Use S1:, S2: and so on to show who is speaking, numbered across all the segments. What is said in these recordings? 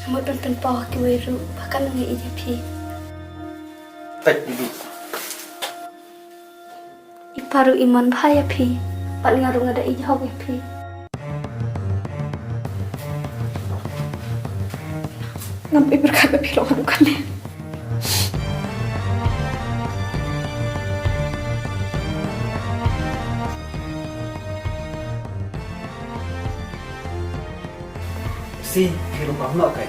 S1: Một đồn tần bò kêu ấy rượu và căn người ý đẹp hi.
S2: Tạch đi.
S1: Iparu iman bahaya pi. Pak ngarung ada ijau ya pi. Nampi berkata pirongan kami.
S2: Si, kira kau nak kan?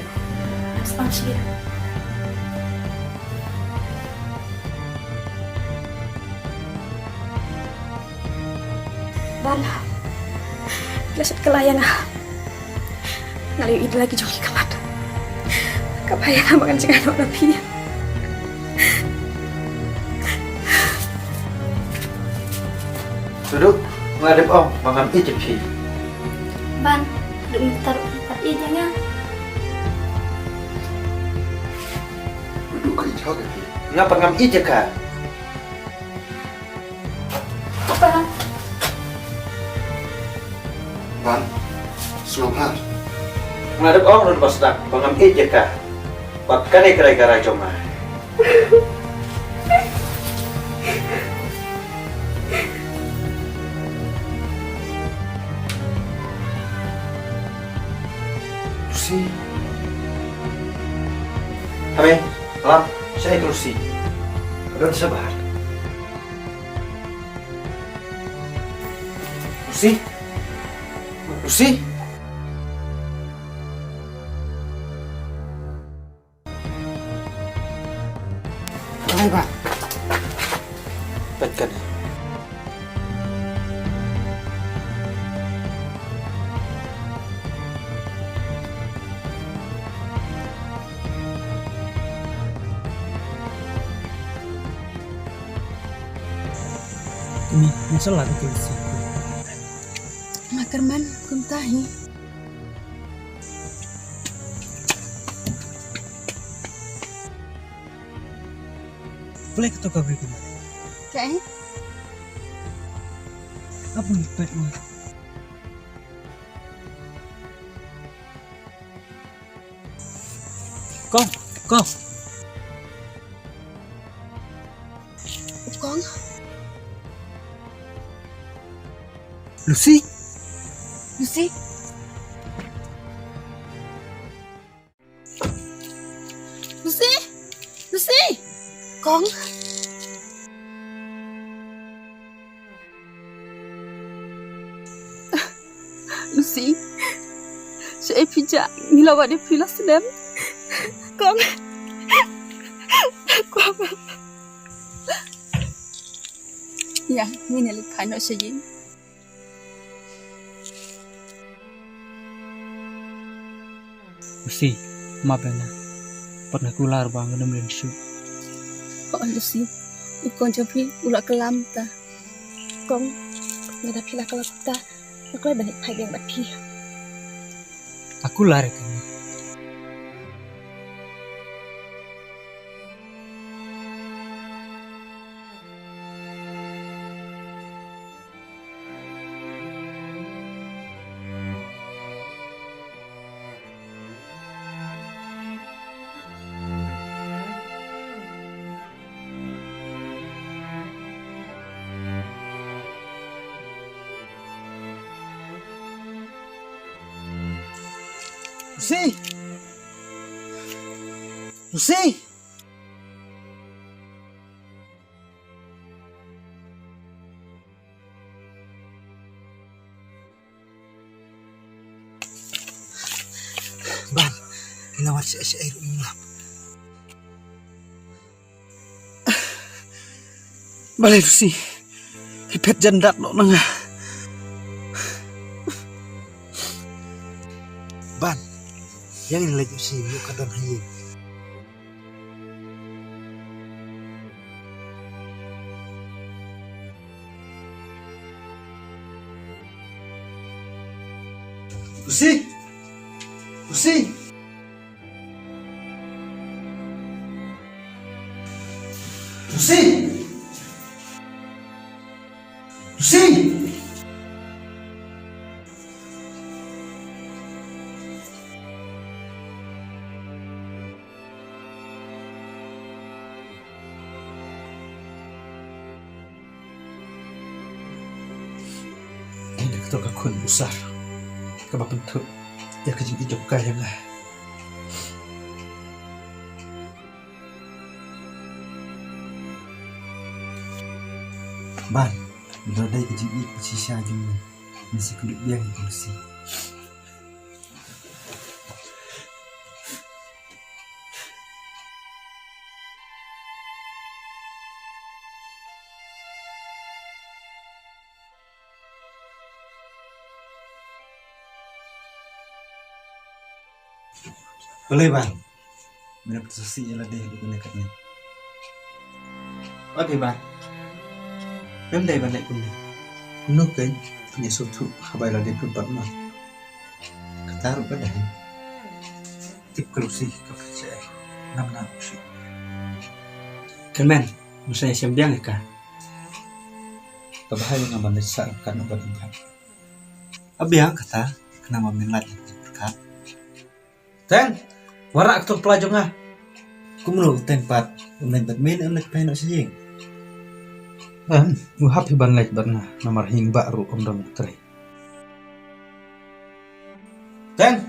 S1: Ekspansi. Ban, lasat kelayan ngaliu ide lagi joki kamat. Kapayang makan cingano nabi.
S2: Duduk, ngadep om, makan ijib hi.
S1: Ban, duduk taruh tempat ijanya.
S2: Duduk ke ijau ke hi. Ngapa ngam ijib ka?
S1: Ban.
S3: Ban, selamat.
S2: Ngadep om nun pasdak, mangam ijib ka. Patkan ikai gara cuma.
S3: Lucy,
S2: Amin, lam, saya Lucy. Don sabar. Lucy? Lucy?
S3: hai bạn.
S2: Patkan.
S4: Ini masalah tu Lucy.
S1: Makarman, kuntahi.
S4: Boleh kita kau beri kena?
S1: Kaya?
S4: Apa ni pet mu? Kong.
S1: Con.
S4: Lucy.
S1: Lucy. Lucy. Con. Lucy. Saya pijak ngilawat dia pilas sedam. Con. Ya, ini nak lihat nak saya.
S4: Lucy, maaf ya. Pernah kular bang nemenin su.
S1: Oh Lucy, ikon japi ulak kelam ta. Kong, nada pila kalau kita, aku lebih banyak pagi yang bapi.
S4: Aku lari kan.
S3: Lucy. Lucy. Ban, ngilawat si air ulam. Balik Lucy. Hipet jandak no nengah. Ban, yang ini lagi sih yuk kadang hayi. Lucy, Lucy, Lucy, Lucy. Kun besar. Kaba bentuk. Ya kejing hijau kaya nga. Ban, bila day kejing hijau sisa jumlah. Masih kulit biang kursi. Boleh bang, mendapat sesi ialah dia bukan dekatnya.
S4: Oke bang. Mem day balik kundi.
S3: Kuno kan, punya suatu habai lah dia tempat mah. Ketaruh pada ni. Tip kerusi kepercayaan. Nam sih.
S4: Kan men, musanya siam diang ka.
S3: Kebahaya ngaman desa kan obat tempat.
S4: Abiang kata kenapa minat berkat.
S3: Teng, warak tu pelajong ah.
S4: Kumulu tempat online badminton online penok sejing.
S3: Muhap hiban lek barna nomor hing baru om dom tray. Teng,